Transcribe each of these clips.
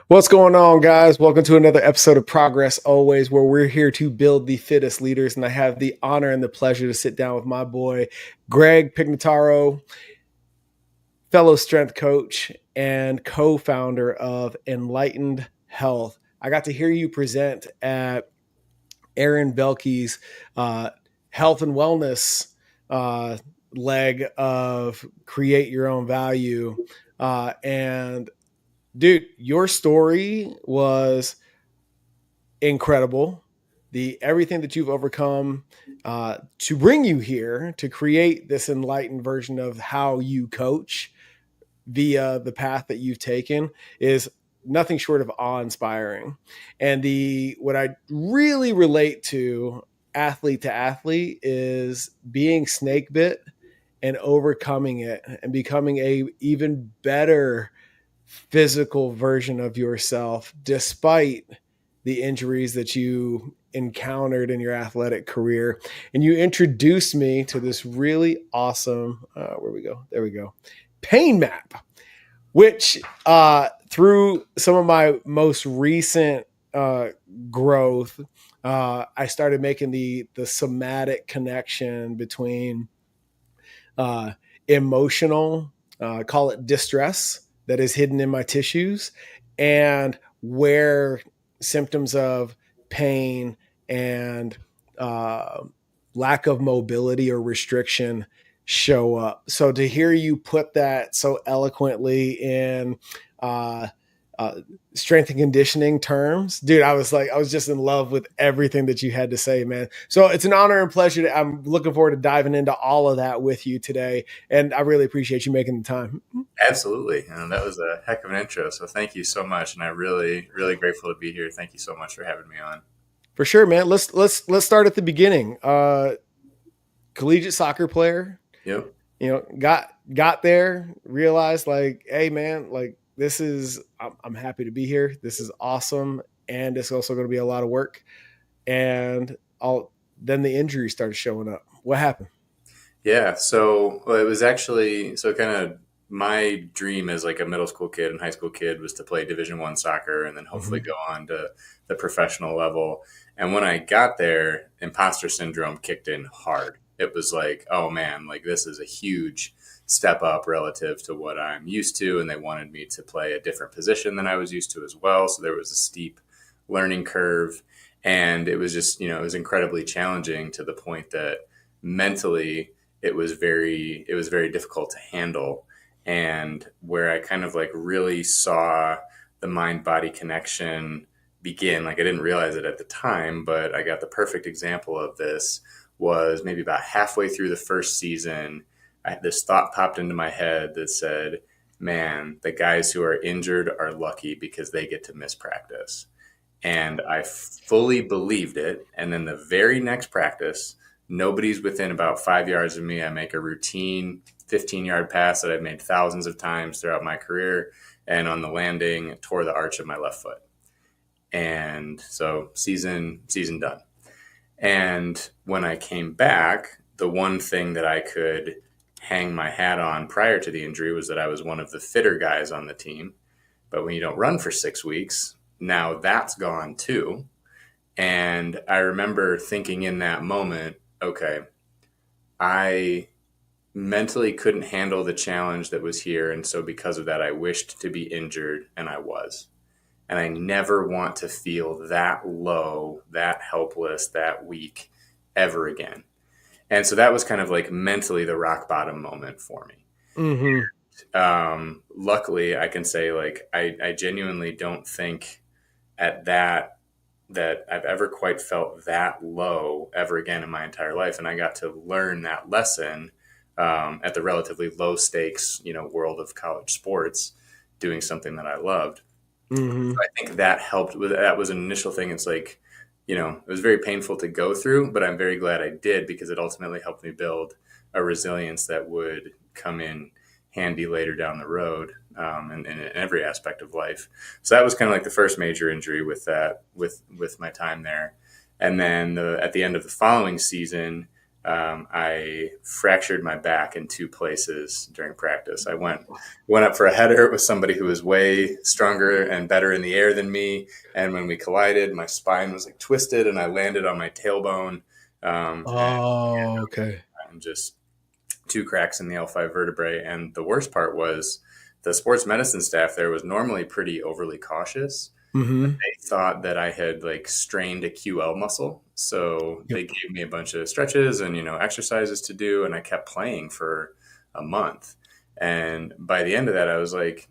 What's going on, guys? Welcome to another episode of Progress Always, where we're here to build the fittest leaders. And I have the honor and the pleasure to sit down with my boy, Greg Pignataro, fellow strength coach and co founder of Enlightened Health. I got to hear you present at Aaron Belke's health and wellness leg of Create Your Own Value. And dude, your story was incredible. Everything that you've overcome to bring you here to create this enlightened version of how you coach via the path that you've taken is nothing short of awe-inspiring. And the what I really relate to athlete is being snake bit and overcoming it and becoming a even better physical version of yourself despite the injuries that you encountered in your athletic career. And you introduced me to this really awesome there we go, pain map, which through some of my most recent growth, I started making the somatic connection between emotional, call it distress, that is hidden in my tissues, and where symptoms of pain and lack of mobility or restriction show up. So to hear you put that so eloquently in uh, strength and conditioning terms, dude, I was just in love with everything that you had to say, man. So it's an honor and pleasure. I'm looking forward to diving into all of that with you today. And I really appreciate you making the time. Absolutely. And that was a heck of an intro. So thank you so much. And I'm really, really grateful to be here. Thank you so much for having me on. For sure, man. Let's start at the beginning. Collegiate soccer player, Yep. Got there, realized like, hey man, like I'm happy to be here. This is awesome. And it's also going to be a lot of work. And then the injuries started showing up. What happened? Yeah. So it was actually, so kind of my dream as like a middle school kid and high school kid was to play Division I soccer and then hopefully Mm-hmm. go on to the professional level. And when I got there, imposter syndrome kicked in hard. It was like, oh man, like this is a huge step up relative to what I'm used to. And they wanted me to play a different position than I was used to as well. So there was a steep learning curve. And it was just, it was incredibly challenging to the point that mentally it was very difficult to handle, and where I kind of like really saw the mind body connection begin. Like I didn't realize it at the time, but I got the perfect example of this was maybe about halfway through the first season. This thought popped into my head that said, man, the guys who are injured are lucky because they get to miss practice. And I fully believed it. And then the very next practice, nobody's within about 5 yards of me. I make a routine 15-yard pass that I've made thousands of times throughout my career. And on the landing, tore the arch of my left foot. And so season done. And when I came back, the one thing that I could hang my hat on prior to the injury was that I was one of the fitter guys on the team. But when you don't run for 6 weeks, now that's gone too. And I remember thinking in that moment, okay, I mentally couldn't handle the challenge that was here. And so because of that, I wished to be injured, and I was. And I never want to feel that low, that helpless, that weak ever again. And so that was kind of like mentally the rock bottom moment for me. Mm-hmm. Luckily, I can say like I genuinely don't think at that I've ever quite felt that low ever again in my entire life. And I got to learn that lesson at the relatively low stakes, world of college sports, doing something that I loved. Mm-hmm. So I think that helped. That was an initial thing. It's like, it was very painful to go through, but I'm very glad I did because it ultimately helped me build a resilience that would come in handy later down the road, in every aspect of life. So that was kind of like the first major injury with my time there. And then at the end of the following season, I fractured my back in two places during practice. I went up for a header with somebody who was way stronger and better in the air than me, and when we collided, my spine was like twisted, and I landed on my tailbone, Oh, okay. and just two cracks in the L5 vertebrae. And the worst part was the sports medicine staff there was normally pretty overly cautious. Mm-hmm. They thought that I had like strained a QL muscle. So Yep. they gave me a bunch of stretches and, exercises to do. And I kept playing for a month. And by the end of that, I was like,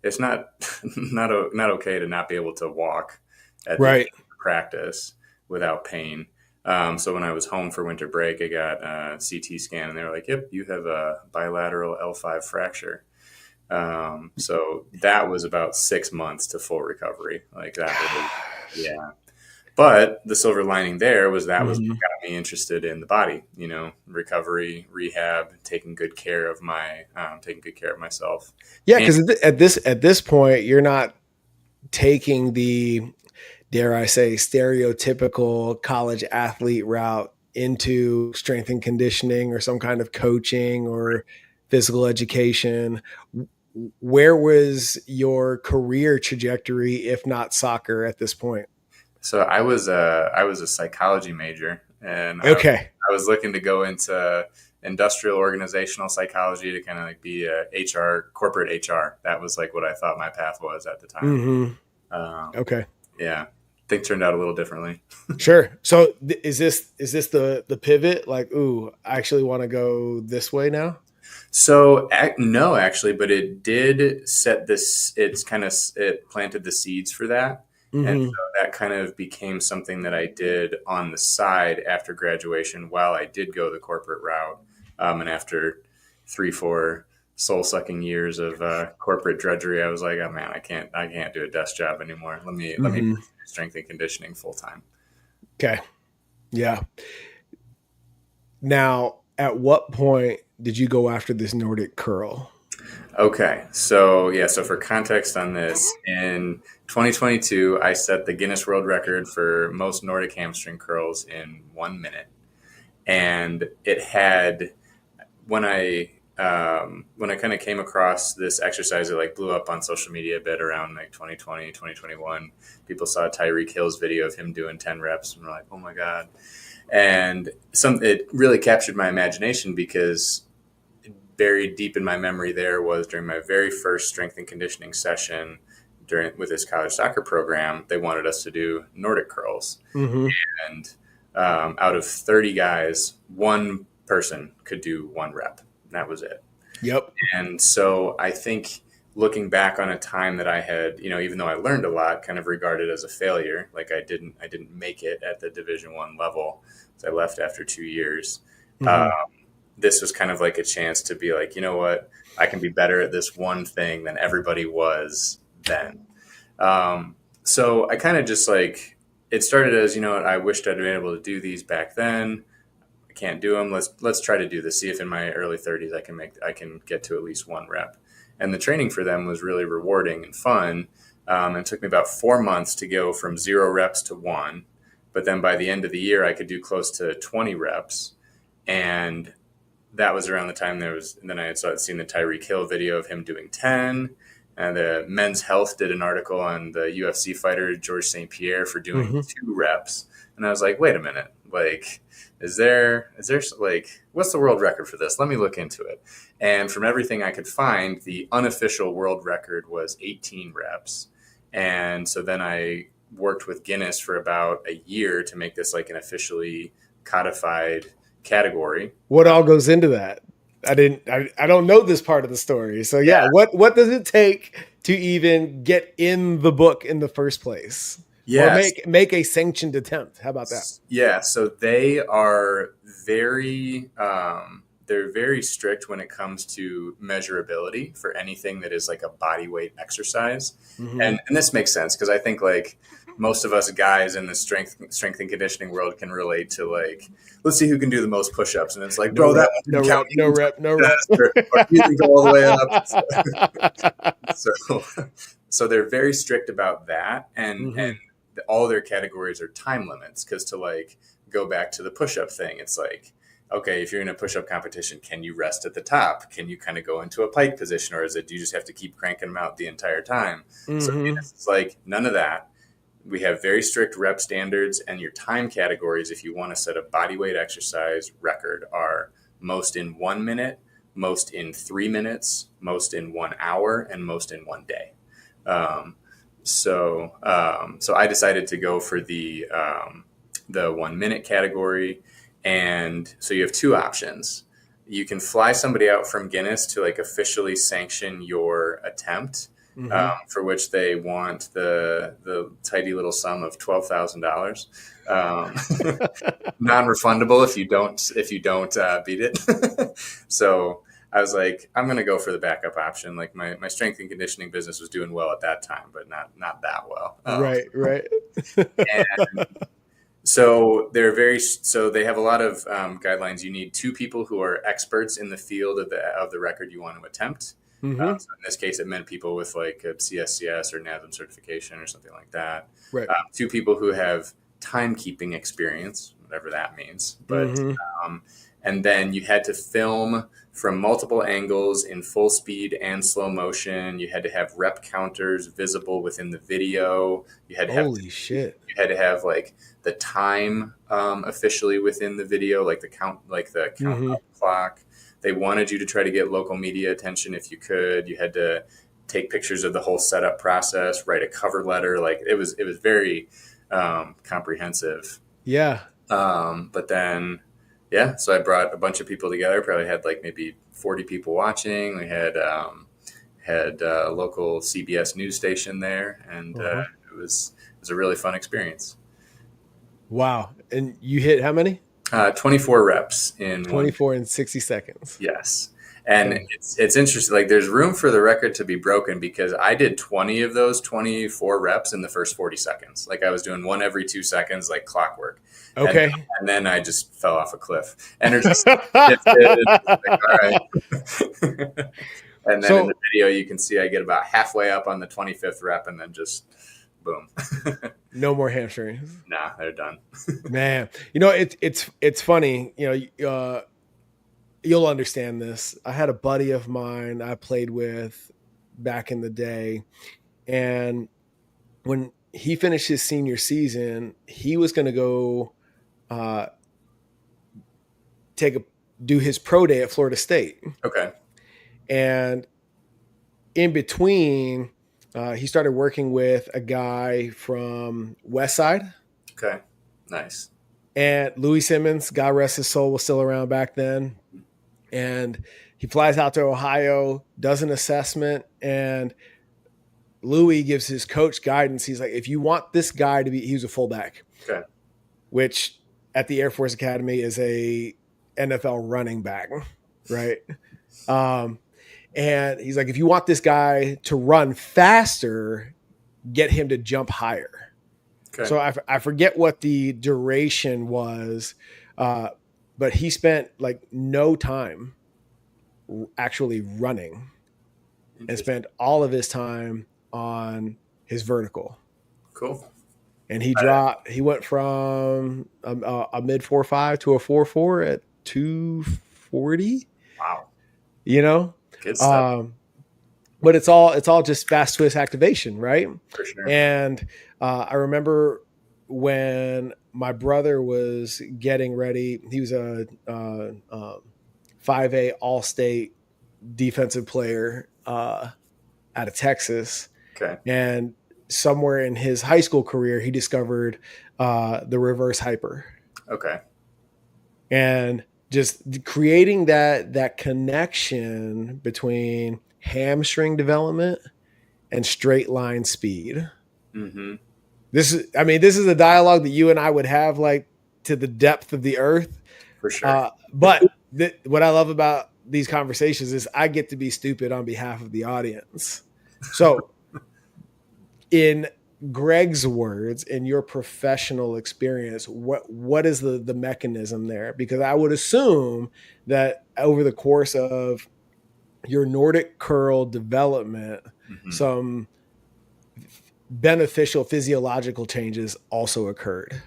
it's not, not okay to not be able to walk at the end Right. of practice without pain. So when I was home for winter break, I got a CT scan and they were like, yep, you have a bilateral L5 fracture. So that was about 6 months to full recovery. Like that was, yeah. But the silver lining there was that was what Mm-hmm. got me interested in the body, recovery, rehab, taking good care of myself. Yeah, And because at this point, you're not taking the, dare I say, stereotypical college athlete route into strength and conditioning or some kind of coaching or physical education. Where was your career trajectory, if not soccer, at this point? so I was a psychology major, and Okay. I was looking to go into industrial organizational psychology to kind of like be a HR, corporate HR. That was like what I thought my path was at the time. Mm-hmm. Um, Okay. yeah, things turned out a little differently. Sure. So is this the pivot? Like, ooh, I actually want to go this way now. So no, actually, but it did set this. It planted the seeds for that, and Mm-hmm. so that kind of became something that I did on the side after graduation. While I did go the corporate route, and after 3, 4 soul sucking years of corporate drudgery, I was like, oh man, I can't do a desk job anymore. Let me Mm-hmm. pursue strength and conditioning full time. Okay. Yeah. Now, at what point did you go after this Nordic curl? Okay, so yeah, so for context on this, in 2022, I set the Guinness World Record for most Nordic hamstring curls in 1 minute, and it had when I kind of came across this exercise, it like blew up on social media a bit around like 2020, 2021. People saw Tyreek Hill's video of him doing 10 reps, and were like, oh my god, and it really captured my imagination because buried deep in my memory there was during my very first strength and conditioning session with this college soccer program, they wanted us to do Nordic curls. Mm-hmm. And out of 30 guys, one person could do 1 rep. And that was it. Yep. And so I think looking back on a time that I had, even though I learned a lot, kind of regarded as a failure, like I didn't make it at the Division 1 level. So I left after 2 years. Uh, Mm-hmm. this was kind of like a chance to be like, you know what, I can be better at this one thing than everybody was then. So I kind of just like, it started as, I wished I'd been able to do these back then. I can't do them. Let's try to do this. See if in my early 30s I can get to at least 1 rep. And the training for them was really rewarding and fun. It took me about 4 months to go from 0 reps to 1. But then by the end of the year, I could do close to 20 reps. And that was around the time then I had seen the Tyreek Hill video of him doing 10. And the Men's Health did an article on the UFC fighter George St. Pierre for doing Mm-hmm. 2 reps. And I was like, wait a minute, like, is there like, what's the world record for this? Let me look into it. And from everything I could find, the unofficial world record was 18 reps. And so then I worked with Guinness for about a year to make this like an officially codified category. What all goes into that? I don't know this part of the story. So yeah, Yeah. what does it take to even get in the book in the first place? Or Yes. make a sanctioned attempt. How about that? Yeah. So they are they're very strict when it comes to measurability for anything that is like a body weight exercise. Mm-hmm. And this makes sense because I think like most of us guys in the strength and conditioning world can relate to like, let's see who can do the most push-ups. And it's like, bro, that one no didn't count. rep, no rep. Or you can go all the way up. So, so they're very strict about that. And Mm-hmm. all their categories are time limits because to like go back to the push-up thing. It's like, okay, if you're in a push-up competition, can you rest at the top? Can you kind of go into a pike position, or do you just have to keep cranking them out the entire time? So it's like none of that. We have very strict rep standards, and your time categories, if you want to set a body weight exercise record, are most in 1 minute, most in 3 minutes, most in 1 hour, and most in 1 day. So I decided to go for the 1 minute category. And so you have two options. You can fly somebody out from Guinness to like officially sanction your attempt, for which they want the tidy little sum of $12,000, non-refundable if you don't beat it. So I was like, I'm going to go for the backup option. Like my strength and conditioning business was doing well at that time, but not that well. Right. And so they have a lot of guidelines. You need two people who are experts in the field of the record you want to attempt. So in this case, it meant people with like a CSCS or NASM certification or something like that. Right. Two people who have timekeeping experience, whatever that means. But and then you had to film from multiple angles in full speed and slow motion. You had to have rep counters visible within the video. You had to You had to have like the time officially within the video, like the count clock. They wanted you to try to get local media attention if you could. You had to take pictures of the whole setup process, write a cover letter. Like it was very comprehensive. Yeah. But then, so I brought a bunch of people together. Probably had like maybe 40 people watching. We had a local CBS news station there, and it was a really fun experience. Wow. And you hit how many? 24 reps in 24 in 60 seconds. Yes. And it's interesting. Like there's room for the record to be broken because I did 20 of those 24 reps in the first 40 seconds. Like I was doing one every 2 seconds, like clockwork. Okay. And then I just fell off a cliff. Energy shifted. Like, all right. And then in the video, you can see I get about halfway up on the 25th rep and then just boom. No more hamstrings. Nah, they're done. Man, it's funny. You'll understand this. I had a buddy of mine I played with back in the day, and when he finished his senior season, he was going to go do his pro day at Florida State. Okay. And in between, he started working with a guy from West Side. Okay. Nice. And Louis Simmons, God rest his soul, was still around back then. And he flies out to Ohio, does an assessment, and Louis gives his coach guidance. He's like, if you want this guy to be, he was a fullback, okay, which at the Air Force Academy is a NFL running back, right? And he's like, if you want this guy to run faster, get him to jump higher. Okay. So I forget what the duration was, but he spent like no time actually running and spent all of his time on his vertical. Cool. And he went from a mid 4.5 to a 4.4 at 240. Wow. Good stuff. But it's all just fast twist activation, right? For sure. And I remember when my brother was getting ready, he was a 5A all-state defensive player out of Texas. Okay. And somewhere in his high school career, he discovered the reverse hyper. Okay. And just creating that connection between hamstring development and straight line speed. Mm-hmm. This is a dialogue that you and I would have like to the depth of the earth. For sure. But what I love about these conversations is I get to be stupid on behalf of the audience. So in Greg's words, in your professional experience, what is the mechanism there? Because I would assume that over the course of your Nordic curl development, some beneficial physiological changes also occurred.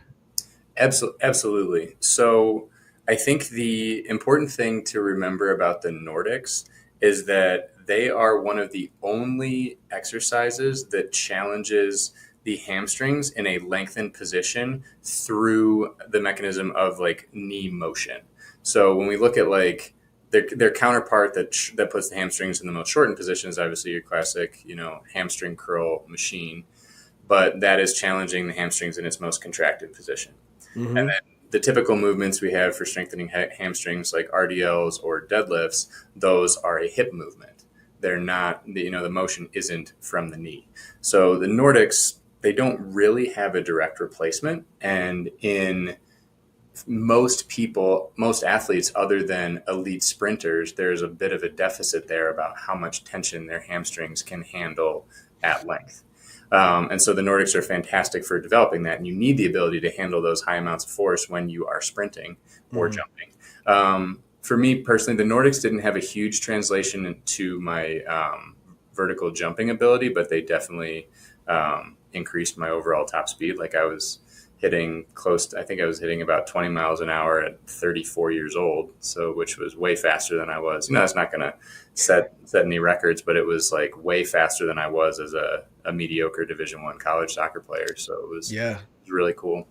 Absolutely. So I think the important thing to remember about the Nordics is that they are one of the only exercises that challenges the hamstrings in a lengthened position through the mechanism of like knee motion. So when we look at like their counterpart that puts the hamstrings in the most shortened position is obviously your classic, hamstring curl machine, but that is challenging the hamstrings in its most contracted position. And Hmm. then the typical movements we have for strengthening hamstrings, like RDLs or deadlifts, those are a hip movement. They're not, the motion isn't from the knee. So the Nordics, they don't really have a direct replacement. And in most athletes, other than elite sprinters, there's a bit of a deficit there about how much tension their hamstrings can handle at length. And so the Nordics are fantastic for developing that. And you need the ability to handle those high amounts of force when you are sprinting or Hmm. jumping. For me personally, the Nordics didn't have a huge translation into my vertical jumping ability, but they definitely increased my overall top speed. Like I was hitting I think I was hitting about 20 miles an hour at 34 years old. So, which was way faster than I was. It's not going to set any records, but it was like way faster than I was as a mediocre Division I college soccer player. So it was Yeah. really cool.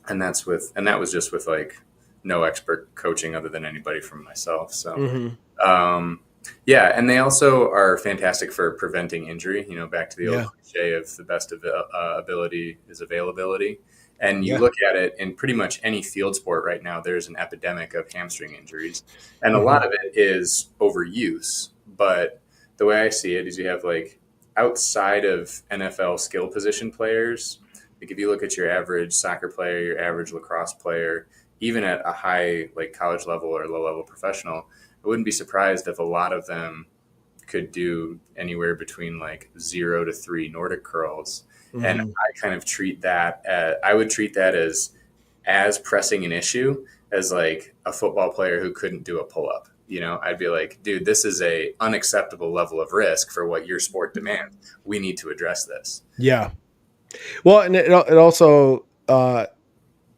And that was just with like no expert coaching other than anybody from myself. So, Hmm. um, yeah, and they also are fantastic for preventing injury. Back to the old Yeah. cliche of the best ability is availability. And you Yeah. look at it in pretty much any field sport right now, there's an epidemic of hamstring injuries. And a Hmm. lot of it is overuse. But the way I see it is you have like outside of NFL skill position players, like if you look at your average soccer player, your average lacrosse player, even at a high like college level or low level professional, I wouldn't be surprised if a lot of them could do anywhere between like 0 to 3 Nordic curls. And Hmm. I would treat that as pressing an issue as like a football player who couldn't do a pull up. I'd be like, dude, this is a unacceptable level of risk for what your sport demands. We need to address this. Yeah. Well, and it also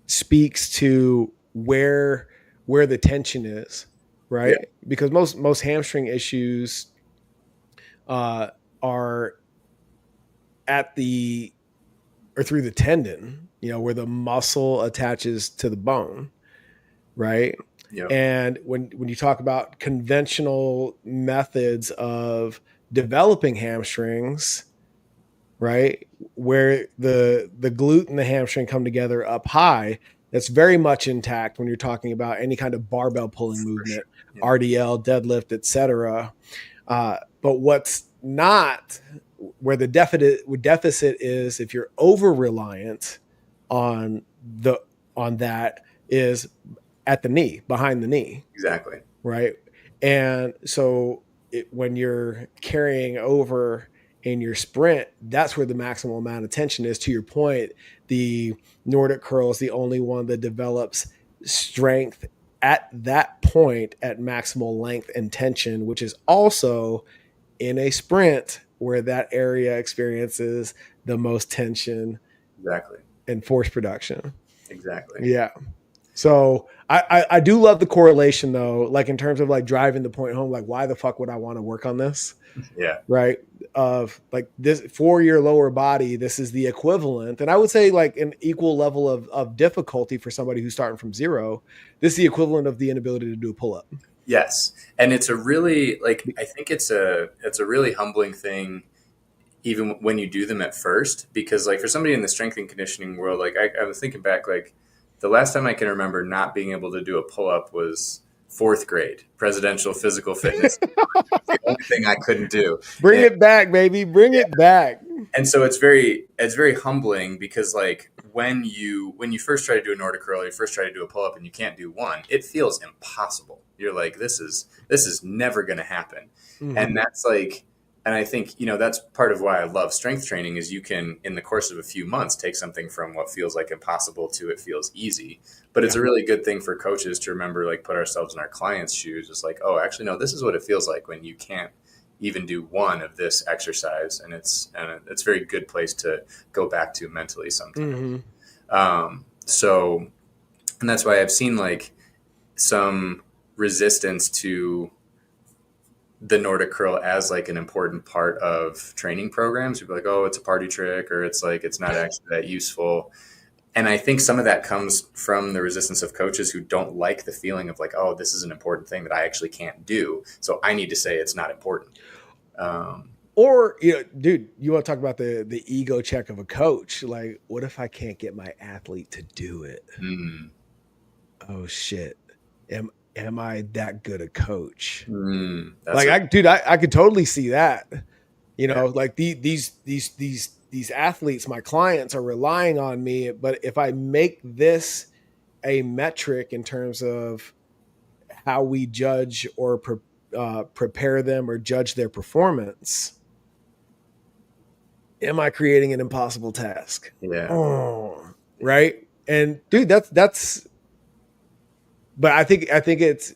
speaks to where the tension is, Yeah. right? Because most hamstring issues uh, are at the or through the tendon, where the muscle attaches to the bone, right? Yep. And when you talk about conventional methods of developing hamstrings, right, where the glute and the hamstring come together up high, that's very much intact when you're talking about any kind of barbell pulling For sure. movement, Yeah. RDL, deadlift, etc. But what's not where the deficit is if you're over reliant on the on that is at the knee, behind the knee, Exactly. right? And so when you're carrying over in your sprint, that's where the maximum amount of tension is. To your point, the Nordic curl is the only one that develops strength at that point at maximal length and tension, which is also in a sprint where that area experiences the most tension Exactly. and force production. Exactly. Yeah. So I do love the correlation though, like in terms of like driving the point home, like why the fuck would I want to work on this? Yeah. Right. Of like this for your lower body, this is the equivalent. And I would say like an equal level of difficulty for somebody who's starting from zero. This is the equivalent of the inability to do a pull-up. Yes. And it's a really like I think it's a really humbling thing even when you do them at first, because like for somebody in the strength and conditioning world, like I was thinking back, like the last time I can remember not being able to do a pull-up was fourth grade presidential physical fitness. It's the only thing I couldn't do. Bring And, it back, baby. Bring it back. and so it's very humbling because like when you first try to do a Nordic curl, you first try to do a pull-up and you can't do one, it feels impossible. You're like, this is never gonna happen. And Mm-hmm. that's like, and I think, that's part of why I love strength training is you can, in the course of a few months, take something from what feels like impossible to it feels easy. But it's Yeah. a really good thing for coaches to remember, like put ourselves in our clients' shoes. It's like, oh, actually, no, this is what it feels like when you can't even do one of this exercise. And it's a very good place to go back to mentally sometimes. Mm-hmm. So And that's why I've seen like some resistance to the Nordic curl as like an important part of training programs. People are like, oh, it's a party trick, or it's like it's not actually that useful. And I think some of that comes from the resistance of coaches who don't like the feeling of like, oh, this is an important thing that I actually can't do, so I need to say it's not important. Um, Or, dude, you want to talk about the ego check of a coach? Like, what if I can't get my athlete to do it? mm, Oh shit. Am I that good a coach? that's Like, a I could totally see that. yeah, Like these athletes, my clients are relying on me, but if I make this a metric in terms of how we judge or prepare them or judge their performance, am I creating an impossible task? yeah, Oh, right. And dude, that's. But I think it's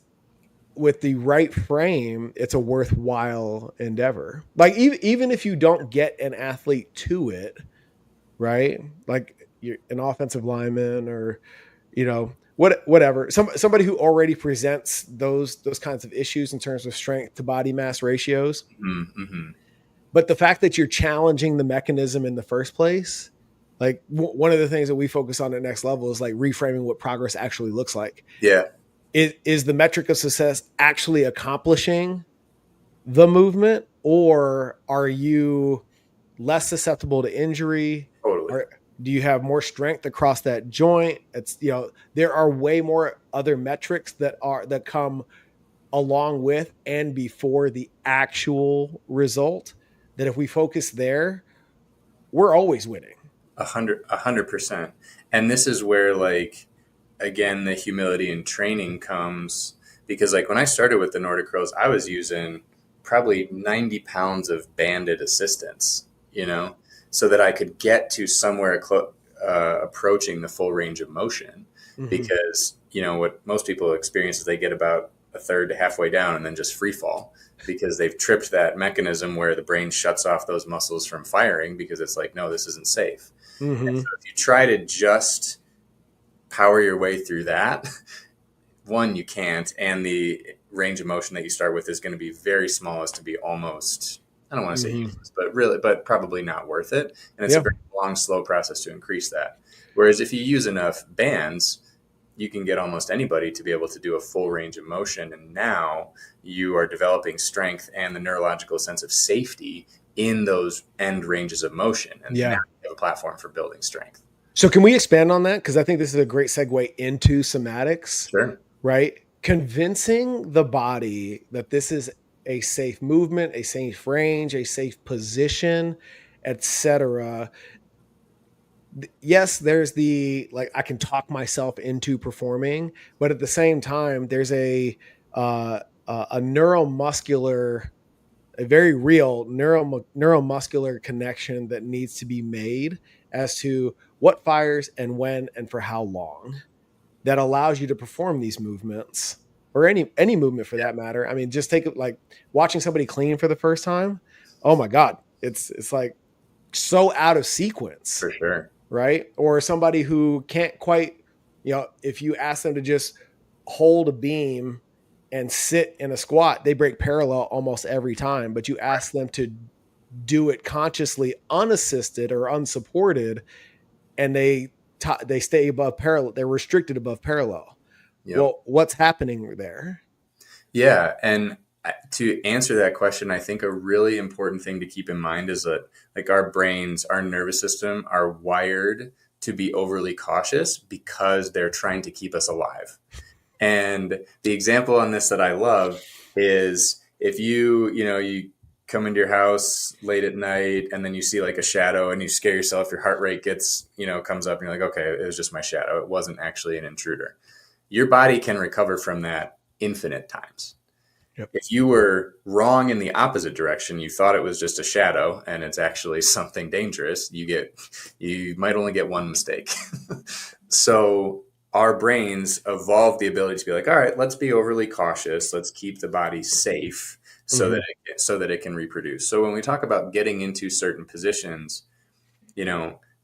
with the right frame, it's a worthwhile endeavor. Like even if you don't get an athlete to it, right? Like you're an offensive lineman or whatever. Somebody who already presents those kinds of issues in terms of strength to body mass ratios. mm-hmm. But the fact that you're challenging the mechanism in the first place, like one of the things that we focus on at Next Level is like reframing what progress actually looks like. Yeah, Is the metric of success actually accomplishing the movement, or are you less susceptible to injury? totally. Or do you have more strength across that joint? It's there are way more other metrics that come along with and before the actual result, that if we focus there, we're always winning. 100%. And this is where like again the humility in training comes, because like when I started with the Nordic curls, I was using probably 90 pounds of banded assistance, so that I could get to somewhere approaching the full range of motion. Mm-hmm. Because what most people experience is they get about a third to halfway down and then just free fall, because they've tripped that mechanism where the brain shuts off those muscles from firing, because it's like, no, this isn't safe. And Mm-hmm. so if you try to just power your way through that, one, you can't, and the range of motion that you start with is going to be very small, as to be almost, I don't want to say Mm-hmm. useless, but probably not worth it. And it's a Yeah. very long, slow process to increase that. Whereas if you use enough bands, you can get almost anybody to be able to do a full range of motion. And now you are developing strength and the neurological sense of safety in those end ranges of motion. And now Yeah. you have a platform for building strength. So can we expand on that? Because I think this is a great segue into somatics, Sure. right? Convincing the body that this is a safe movement, a safe range, a safe position, etc. Yes, there's the like I can talk myself into performing, but at the same time, there's a neuromuscular, a very real neuromuscular connection that needs to be made as to what fires and when and for how long, that allows you to perform these movements, or any movement for Yeah, that matter. I mean, just take it like watching somebody clean for the first time. Oh my God, it's like so out of sequence, for sure. right? Or somebody who can't quite, if you ask them to just hold a beam and sit in a squat, they break parallel almost every time. But you ask them to do it consciously, unassisted or unsupported, and they stay above parallel. They're restricted above parallel. Yep. Well, what's happening there? Yeah. And to answer that question, I think a really important thing to keep in mind is that like our brains, our nervous system are wired to be overly cautious because they're trying to keep us alive. And the example on this that I love is if you come into your house late at night and then you see like a shadow and you scare yourself, your heart rate comes up and you're like, okay, it was just my shadow. It wasn't actually an intruder. Your body can recover from that infinite times. Yep. If you were wrong in the opposite direction, you thought it was just a shadow and it's actually something dangerous, you might only get one mistake. So our brains evolved the ability to be like, all right, let's be overly cautious. Let's keep the body safe so that it can reproduce. So when we talk about getting into certain positions,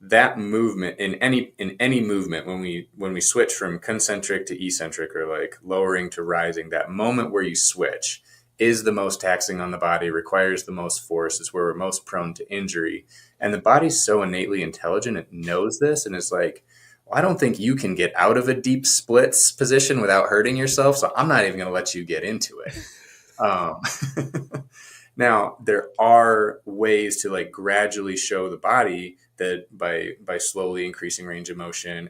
that movement in any movement, when we switch from concentric to eccentric, or like lowering to rising, that moment where you switch is the most taxing on the body, requires the most force, is where we're most prone to injury. And the body's so innately intelligent, it knows this, and it's like, well, I don't think you can get out of a deep splits position without hurting yourself, so I'm not even going to let you get into it. um, Now, there are ways to like gradually show the body that by slowly increasing range of motion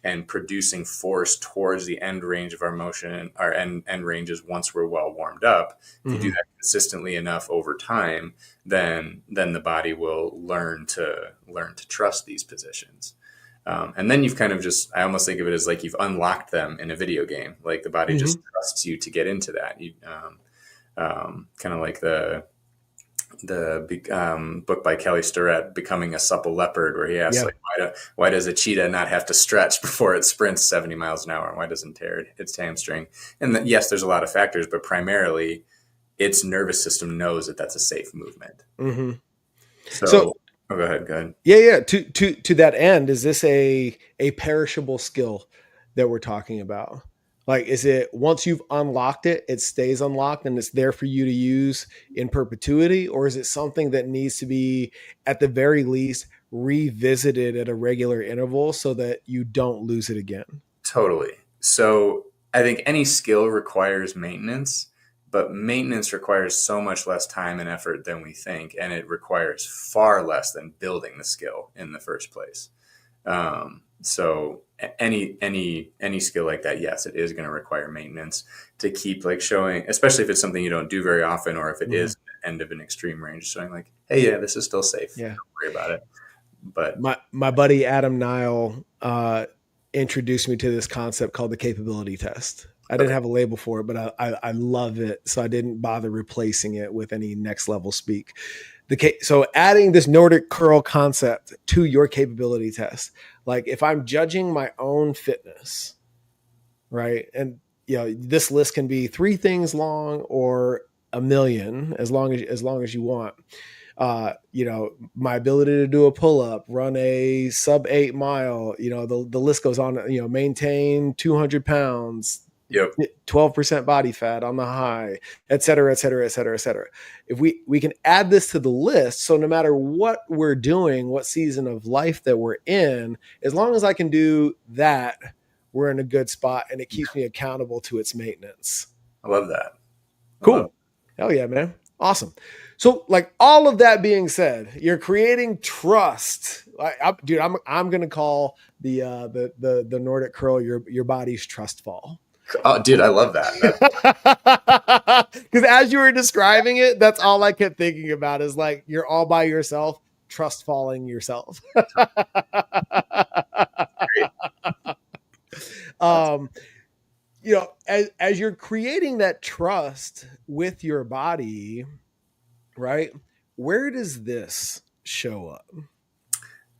and producing force towards the end range of our motion, our end ranges, once we're well warmed up. If you do that consistently enough over time, then the body will learn to trust these positions. And then you've kind of I almost think of it as like you've unlocked them in a video game. Like the body just trusts you to get into that. Kind of like the book by Kelly Starrett, Becoming a Supple Leopard, where he asks, like, why does a cheetah not have to stretch before it sprints 70 miles an hour? And why doesn't it tear its hamstring? And yes, there's a lot of factors, but primarily its nervous system knows that that's a safe movement. Mm-hmm. So go ahead. Yeah. To that end, is this a perishable skill that we're talking about? Like, is it once you've unlocked it, it stays unlocked and it's there for you to use in perpetuity? Or is it something that needs to be, at the very least, revisited at a regular interval so that you don't lose it again? Totally. So I think any skill requires maintenance, but maintenance requires so much less time and effort than we think. And it requires far less than building the skill in the first place. So any skill like that, yes, it is going to require maintenance to keep like showing, especially if it's something you don't do very often, or if it is the end of an extreme range, showing like, hey, yeah, this is still safe. Yeah. Don't worry about it. But my buddy Adam Nile introduced me to this concept called the capability test. I didn't have a label for it, but I love it. So I didn't bother replacing it with any next level speak. So adding this Nordic curl concept to your capability test, like if I'm judging my own fitness, right? And this list can be 3 things long or a million, as long as you want. My ability to do a pull-up, run a sub 8 mile, the list goes on, maintain 200 pounds, 12% body fat on the high, et cetera, et cetera, et cetera, et cetera. If we can add this to the list, so no matter what we're doing, what season of life that we're in, as long as I can do that, we're in a good spot, and it keeps me accountable to its maintenance. I love that. Cool. Hell yeah, man. Awesome. So, like, all of that being said, you're creating trust. I'm going to call the Nordic curl your body's trust fall. Oh, dude, I love that. Because as you were describing it, that's all I kept thinking about is like, you're all by yourself, trust falling yourself. As you're creating that trust with your body, right? Where does this show up?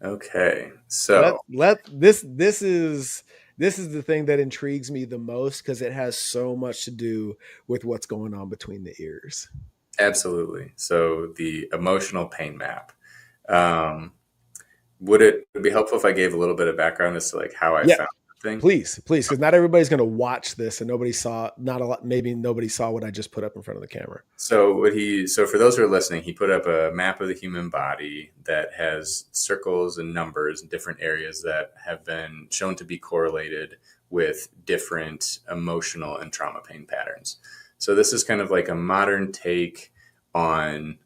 Okay. So this is the thing that intrigues me the most, because it has so much to do with what's going on between the ears. Absolutely. So the emotional pain map. Would it be helpful if I gave a little bit of background as to like how I found the thing? Please, because not everybody's going to watch this, and nobody saw what I just put up in front of the camera. So for those who are listening, he put up a map of the human body that has circles and numbers in different areas that have been shown to be correlated with different emotional and trauma pain patterns. So this is kind of like a modern take on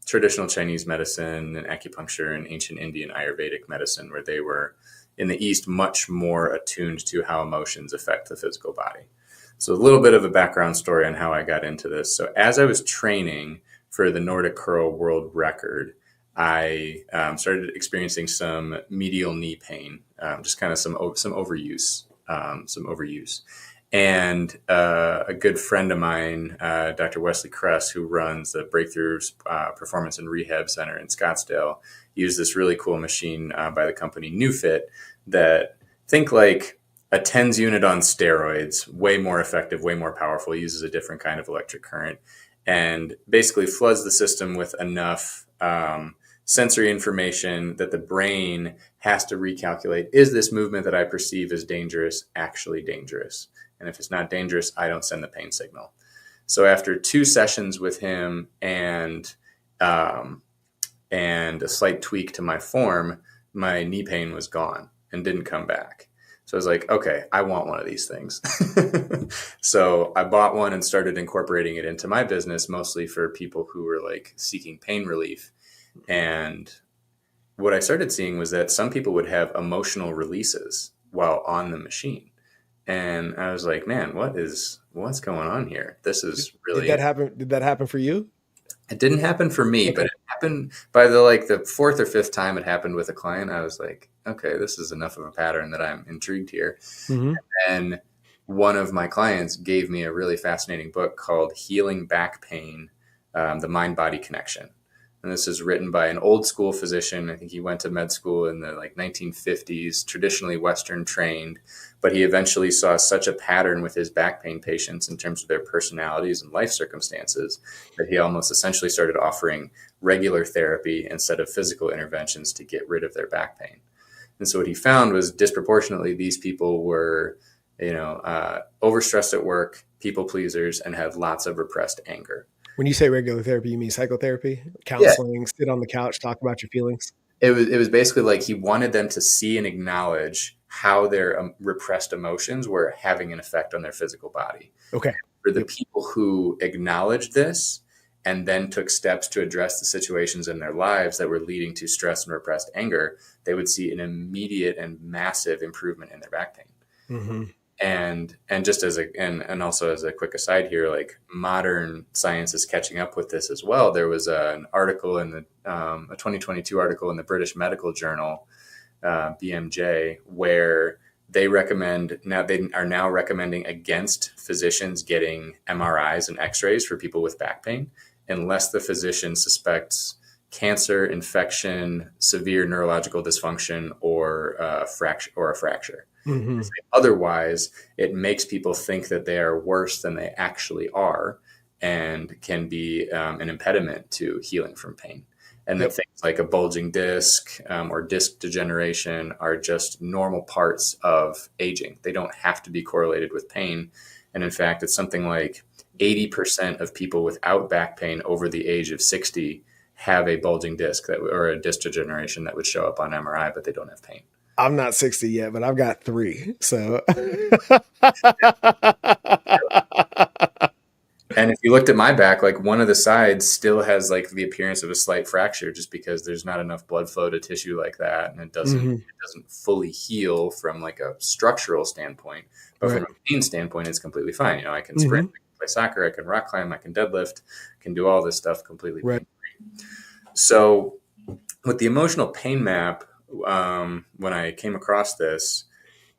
traditional Chinese medicine and acupuncture and ancient Indian Ayurvedic medicine, where they were in the East much more attuned to how emotions affect the physical body. So a little bit of a background story on how I got into this. So as I was training for the Nordic Curl World Record, I started experiencing some medial knee pain, just kind of some overuse. And a good friend of mine, Dr. Wesley Kress, who runs the Breakthrough Performance and Rehab Center in Scottsdale, used this really cool machine by the company NewFit that, think like a TENS unit on steroids, way more effective, way more powerful, uses a different kind of electric current, and basically floods the system with enough sensory information that the brain has to recalculate. Is this movement that I perceive as dangerous actually dangerous? And if it's not dangerous, I don't send the pain signal. So after 2 sessions with him um, and a slight tweak to my form, my knee pain was gone and didn't come back. So I was like, okay, I want one of these things. So I bought one and started incorporating it into my business, mostly for people who were like seeking pain relief. And what I started seeing was that some people would have emotional releases while on the machine. And I was like, man, what's going on here? This is really Did that happen? Did that happen for you? It didn't happen for me, Okay. but it happened by the 4th or 5th time it happened with a client. I was like, okay, this is enough of a pattern that I'm intrigued here. Mm-hmm. And one of my clients gave me a really fascinating book called Healing Back Pain, The Mind-Body Connection. And this is written by an old school physician. I think he went to med school in the 1950s, traditionally Western trained, but he eventually saw such a pattern with his back pain patients in terms of their personalities and life circumstances that he almost essentially started offering regular therapy instead of physical interventions to get rid of their back pain. And so what he found was disproportionately these people were, overstressed at work, people pleasers, and had lots of repressed anger. When you say regular therapy, you mean psychotherapy, Yeah, counseling, sit on the couch, talk about your feelings? it was basically like he wanted them to see and acknowledge how their repressed emotions were having an effect on their physical body. Okay. For the Yep. people who acknowledged this and then took steps to address the situations in their lives that were leading to stress and repressed anger, they would see an immediate and massive improvement in their back pain. Mm-hmm. And just and also as a quick aside here, like modern science is catching up with this as well. There was an article in a 2022 article in the British Medical Journal, BMJ, where they are now recommending against physicians getting MRIs and X-rays for people with back pain unless the physician suspects cancer, infection, severe neurological dysfunction, or a fracture. Mm-hmm. Otherwise, it makes people think that they are worse than they actually are and can be an impediment to healing from pain. And that Yep. things like a bulging disc or disc degeneration are just normal parts of aging. They don't have to be correlated with pain. And in fact, it's something like 80% of people without back pain over the age of 60 have a bulging disc or a disc degeneration that would show up on MRI, but they don't have pain. I'm not 60 yet, but I've got 3. So And if you looked at my back, like one of the sides still has like the appearance of a slight fracture just because there's not enough blood flow to tissue like that. And it Mhm. doesn't fully heal from like a structural standpoint, but Right. from a pain standpoint, it's completely fine. I can sprint, Mhm. I can play soccer, I can rock climb, I can deadlift, I can do all this stuff completely Right. pain free. So with the emotional pain map, when I came across this,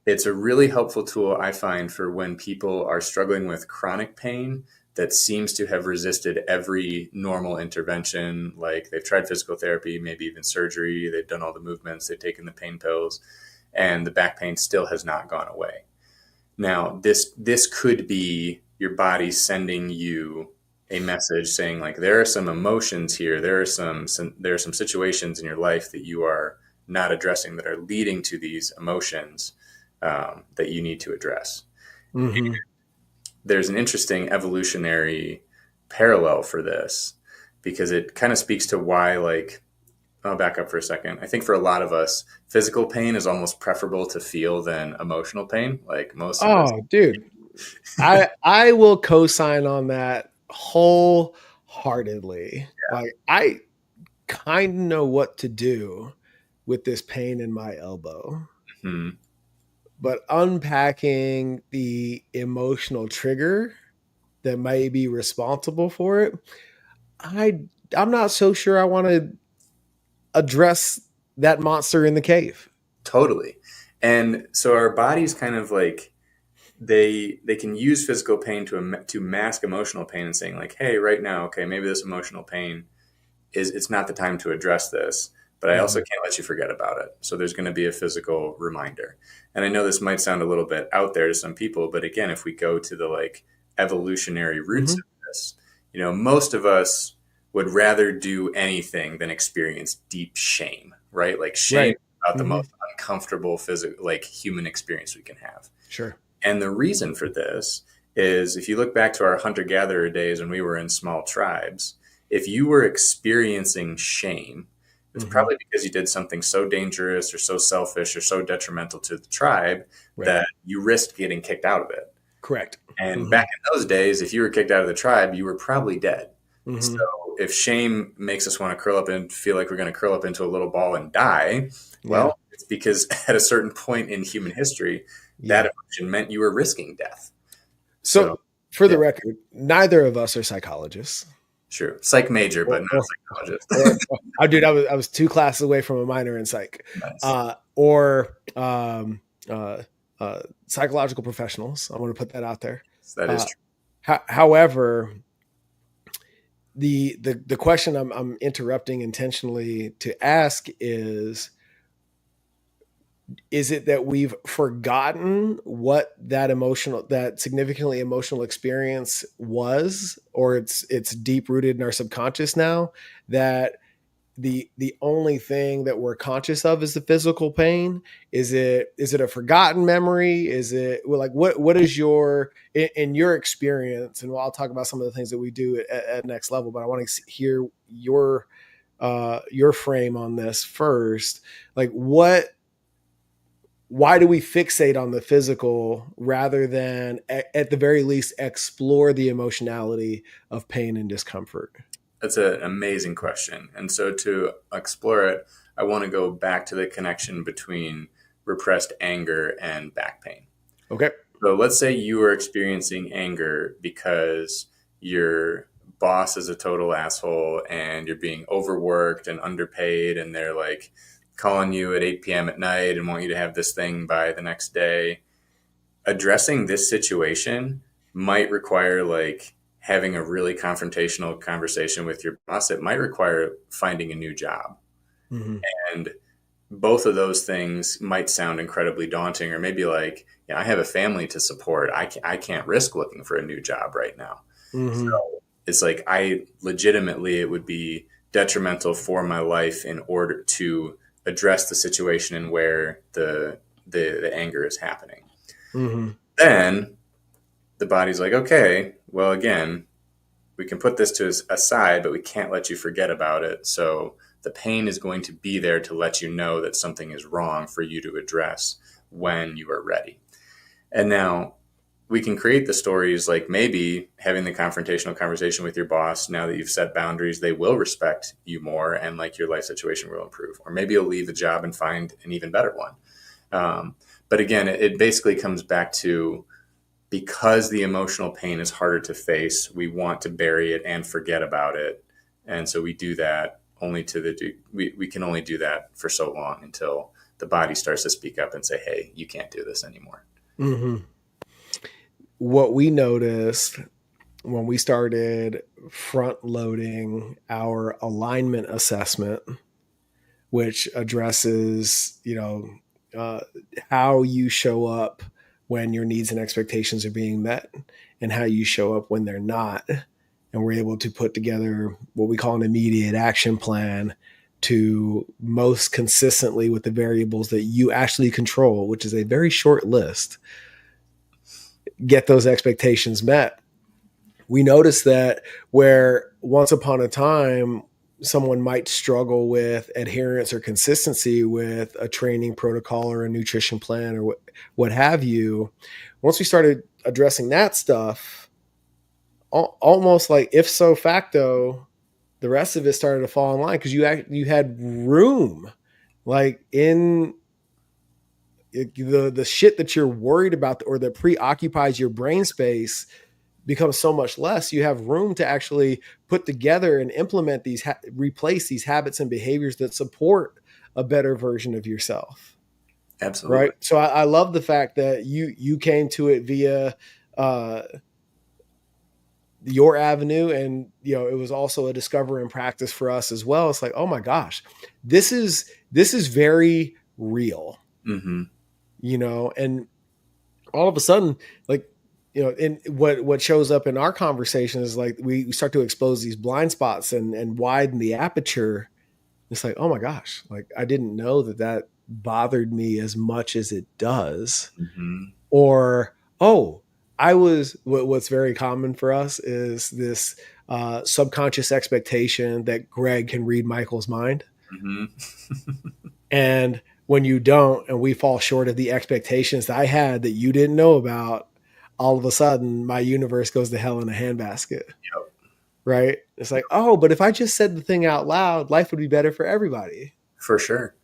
it's a really helpful tool, I find, for when people are struggling with chronic pain that seems to have resisted every normal intervention. Like they've tried physical therapy, maybe even surgery, they've done all the movements, they've taken the pain pills, and the back pain still has not gone away. Now, this could be your body sending you a message saying, like, there are some emotions here, there are some situations in your life that you are not addressing that are leading to these emotions that you need to address. Mhm. There's an interesting evolutionary parallel for this because it kind of speaks to why, like, I'll back up for a second. I think for a lot of us, physical pain is almost preferable to feel than emotional pain. Like most of us. Oh, dude. I will co-sign on that wholeheartedly. Like I kind of know what to do with this pain in my elbow, Hmm. but unpacking the emotional trigger that may be responsible for it, I I'm not so sure I want to address that monster in the cave. Totally. And so our bodies kind of like they can use physical pain to mask emotional pain and saying like, hey, right now, okay, maybe this emotional pain it's not the time to address this, but I also Mhm. can't let you forget about it. So there's going to be a physical reminder. And I know this might sound a little bit out there to some people, but again, if we go to the like evolutionary roots Mhm. of this, most of us would rather do anything than experience deep shame, right? Like shame Right. is about the Hmm. most uncomfortable physical, like human experience we can have. Sure. And the reason for this is if you look back to our hunter gatherer days when we were in small tribes, if you were experiencing shame, it's Hmm. probably because you did something so dangerous or so selfish or so detrimental to the tribe Right. that you risked getting kicked out of it. Correct. And Hmm. back in those days, if you were kicked out of the tribe, you were probably dead. So Hmm. if shame makes us want to curl up and feel like we're going to curl up into a little ball and die, Yeah. well, it's because at a certain point in human history, that Yeah. emotion meant you were risking death. So, So for the yeah, record, neither of us are psychologists. sure. Psych major, but Or, not or, psychologist. dude, I was two classes away from a minor in psych, Nice. or uh, psychological professionals. I want to put that out there. That is Uh, true. however, the question I'm interrupting intentionally to ask is it that we've forgotten what that significantly emotional experience was, or it's deep rooted in our subconscious now, that the only thing that we're conscious of is the physical pain? Is it a forgotten memory? Is it, well, like, what is your, in your experience? And I'll talk about some of the things that we do at next level, but I want to hear your frame on this first. Like, why do we fixate on the physical rather than at the very least explore the emotionality of pain and discomfort? That's an amazing question. And so to explore it, I want to go back to the connection between repressed anger and back pain. Okay. So let's say you are experiencing anger because your boss is a total asshole and you're being overworked and underpaid, and they're like calling you at 8 p.m. at night and want you to have this thing by the next day. Addressing this situation might require like having a really confrontational conversation with your boss. It might require finding a new job. Mm-hmm. And both of those things might sound incredibly daunting, or maybe like, yeah, I have a family to support. I can't risk looking for a new job right now. So Mm-hmm. it's like, I legitimately, it would be detrimental for my life in order to address the situation and where the anger is happening. Mm-hmm. Then the body's like, okay, well, again, we can put this to aside, but we can't let you forget about it. So the pain is going to be there to let you know that something is wrong for you to address when you are ready. And now we can create the stories like maybe having the confrontational conversation with your boss. Now that you've set boundaries, they will respect you more and like your life situation will improve. Or maybe you'll leave the job and find an even better one. But again, it basically comes back to, because the emotional pain is harder to face, we want to bury it and forget about it. And so we do that only to we can only do that for so long until the body starts to speak up and say, hey, you can't do this anymore. Mm-hmm. What we noticed when we started front loading our alignment assessment, which addresses, uh, how you show up when your needs and expectations are being met and how you show up when they're not. And we're able to put together what we call an immediate action plan to most consistently with the variables that you actually control, which is a very short list, get those expectations met. We noticed that where once upon a time someone might struggle with adherence or consistency with a training protocol or a nutrition plan or what have you, once we started addressing that stuff, almost like if so facto, the rest of it started to fall in line because you had room, like in the shit that you're worried about or that preoccupies your brain space becomes so much less. You have room to actually put together and implement replace these habits and behaviors that support a better version of yourself. Absolutely. Right. So I love the fact that you came to it via uh, your avenue, and it was also a discover and practice for us as well. It's like, oh my gosh, this is very real, Mm-hmm. and all of a sudden, like, and what shows up in our conversation is like we start to expose these blind spots and widen the aperture. It's like, oh my gosh, like I didn't know that bothered me as much as it does. Mm-hmm. Or, oh, what's very common for us is this subconscious expectation that Greg can read Mycal's mind. Mm-hmm. And when you don't, and we fall short of the expectations that I had that you didn't know about, all of a sudden my universe goes to hell in a handbasket. Yep. Right? It's like, oh, but if I just said the thing out loud, life would be better for everybody. For sure.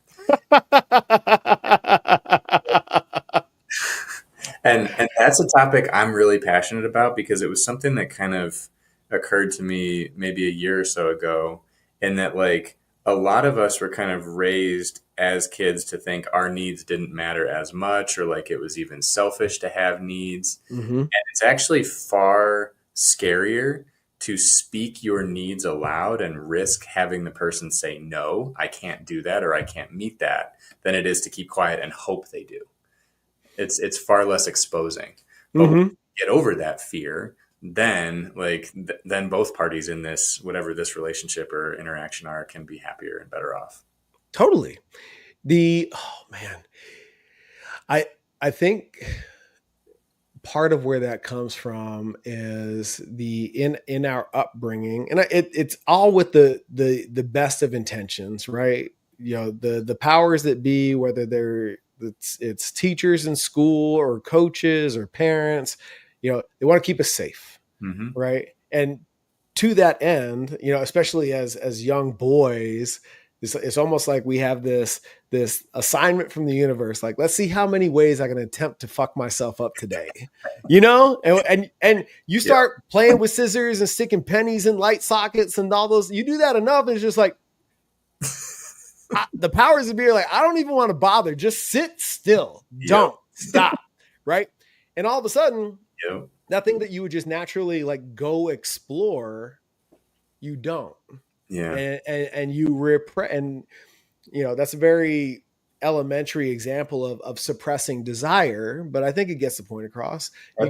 And that's a topic I'm really passionate about because it was something that kind of occurred to me maybe a year or so ago, in that like a lot of us were kind of raised as kids to think our needs didn't matter as much, or like it was even selfish to have needs. Mm-hmm. And it's actually far scarier to speak your needs aloud and risk having the person say, no, I can't do that, or I can't meet that, than it is to keep quiet and hope they do. It's far less exposing. But when Mm-hmm. you get over that fear, then then both parties in this, whatever this relationship or interaction are, can be happier and better off. Totally. Oh man, I think part of where that comes from is in our upbringing, and it's all with the best of intentions, right? The powers that be, whether it's teachers in school or coaches or parents, they want to keep us safe, Mm-hmm. right? And to that end, especially as young boys, it's almost like we have this assignment from the universe. Like, let's see how many ways I can attempt to fuck myself up today, and you start playing with scissors and sticking pennies in light sockets and all those. You do that enough, and it's just like the powers of be are like, I don't even want to bother. Just sit still. Don't stop. Right. And all of a sudden, that thing that you would just naturally like go explore, you don't. Yeah. And you repress, and that's a very elementary example of suppressing desire, but I think it gets the point across. You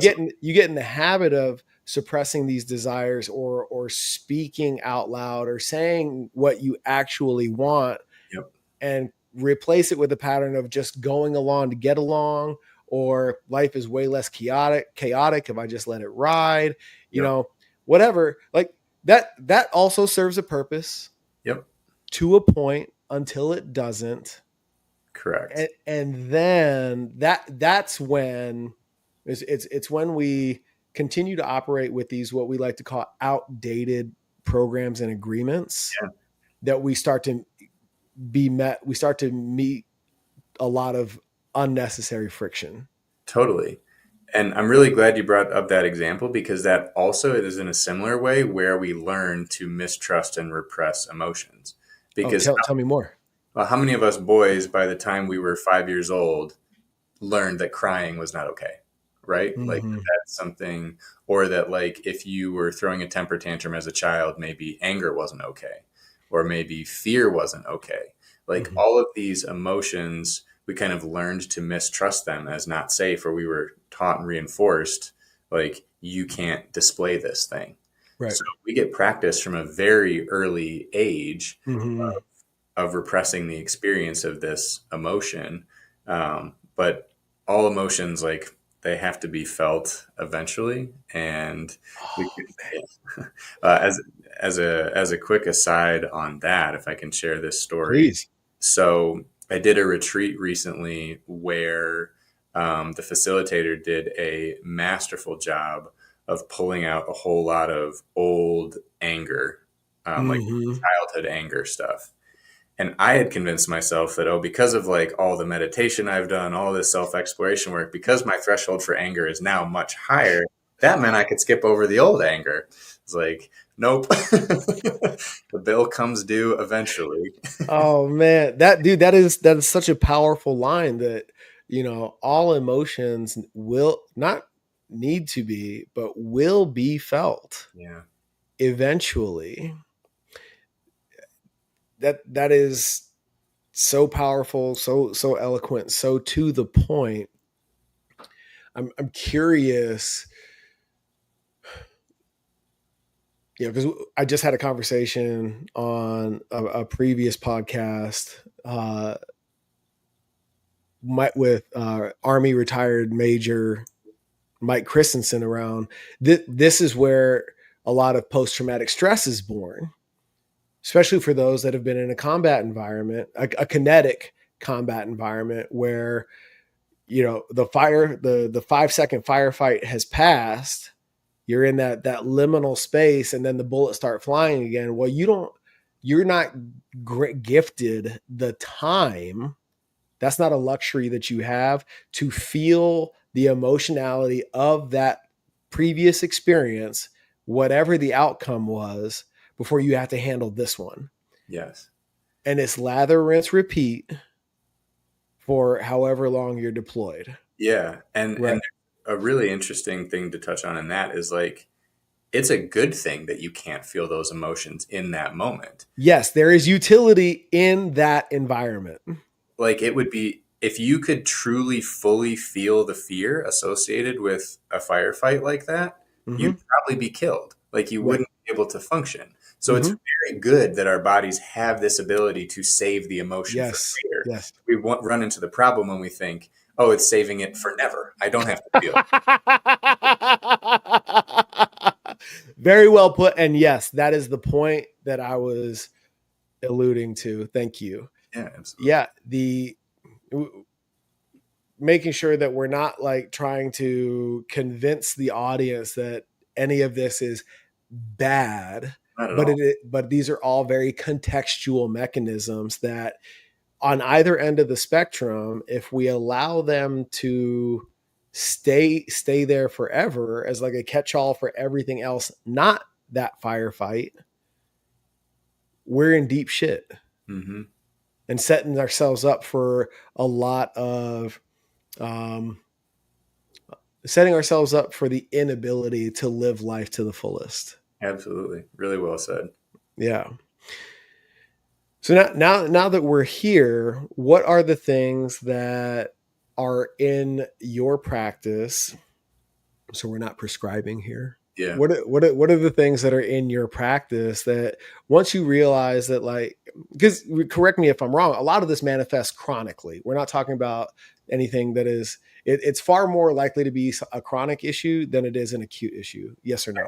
get in the habit of suppressing these desires, or speaking out loud, or saying what you actually want, and replace it with a pattern of just going along to get along, or life is way less chaotic if I just let it ride, whatever. Like that also serves a purpose. Yep. To a point, until it doesn't. Correct. And then that's when it's when we continue to operate with these, what we like to call outdated programs and agreements, that we start to meet a lot of unnecessary friction. Totally. And I'm really glad you brought up that example, because that also is in a similar way where we learn to mistrust and repress emotions. Because tell me more. Well, how many of us boys, by the time we were 5 years old, learned that crying was not okay, right? Mm-hmm. Like that's something, or that like if you were throwing a temper tantrum as a child, maybe anger wasn't okay, or maybe fear wasn't okay. Like all of these emotions, we kind of learned to mistrust them as not safe, or we were taught and reinforced, like, you can't display this thing. Right. So we get practice from a very early age of repressing the experience of this emotion. But all emotions, like, they have to be felt eventually. And as a quick aside on that, if I can share this story. Please. So I did a retreat recently where the facilitator did a masterful job of pulling out a whole lot of old anger, like childhood anger stuff. And I had convinced myself that, because of like all the meditation I've done, all this self-exploration work, because my threshold for anger is now much higher, that meant I could skip over the old anger. It's like, nope. The bill comes due eventually. Oh man, that is such a powerful line, that all emotions will not need to be, but will be felt. Yeah. Eventually. That is so powerful, so eloquent, so to the point. I'm curious, Yeah, because I just had a conversation on a previous podcast with Army retired Major Mike Christensen around. This is where a lot of post traumatic stress is born, especially for those that have been in a combat environment, a kinetic combat environment where the 5-second firefight has passed. You're in that liminal space, and then the bullets start flying again. Well, you're not gifted the time. That's not a luxury that you have to feel the emotionality of that previous experience, whatever the outcome was, before you have to handle this one. Yes. And it's lather, rinse, repeat for however long you're deployed. Yeah. Right. And a really interesting thing to touch on in that is like, it's a good thing that you can't feel those emotions in that moment. Yes, there is utility in that environment. Like it would be, if you could truly fully feel the fear associated with a firefight like that, you'd probably be killed. Like you Right. wouldn't be able to function. So it's very good that our bodies have this ability to save the emotion for Yes. later. Yes. We won't run into the problem when we think, oh, it's saving it for never. I don't have to feel it. Very well put. And yes, that is the point that I was alluding to. Thank you. Yeah, absolutely. Yeah, making sure that we're not like trying to convince the audience that any of this is bad, Not at all. but these are all very contextual mechanisms that on either end of the spectrum, if we allow them to stay there forever as like a catch-all for everything else, not that firefight, we're in deep shit. Mm-hmm. And setting ourselves up for a lot of setting ourselves up for the inability to live life to the fullest. Absolutely. Really well said. Yeah. So now that we're here, what are the things that are in your practice? So we're not prescribing here. Yeah. What are the things that are in your practice that once you realize that, like, because correct me if I'm wrong, a lot of this manifests chronically. We're not talking about anything that is, it's far more likely to be a chronic issue than it is an acute issue. Yes or no?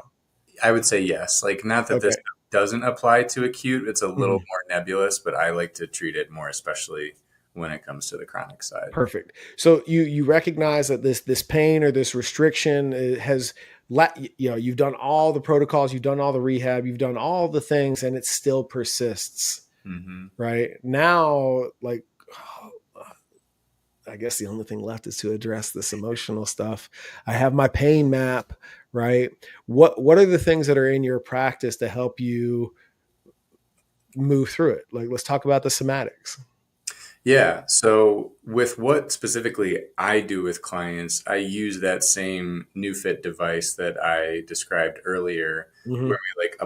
I would say yes. Like, not that Okay. this doesn't apply to acute, it's a little Mhm. more nebulous, but I like to treat it more, especially when it comes to the chronic side. Perfect. So you recognize that this pain or this restriction has you've done all the protocols, you've done all the rehab, you've done all the things, and it still persists. Mm-hmm. Right now, like, I guess the only thing left is to address this emotional stuff. I have my pain map, right? What are the things that are in your practice to help you move through it? Like, let's talk about the somatics. Yeah. So, with what specifically I do with clients, I use that same new fit device that I described earlier, Mm-hmm. where we like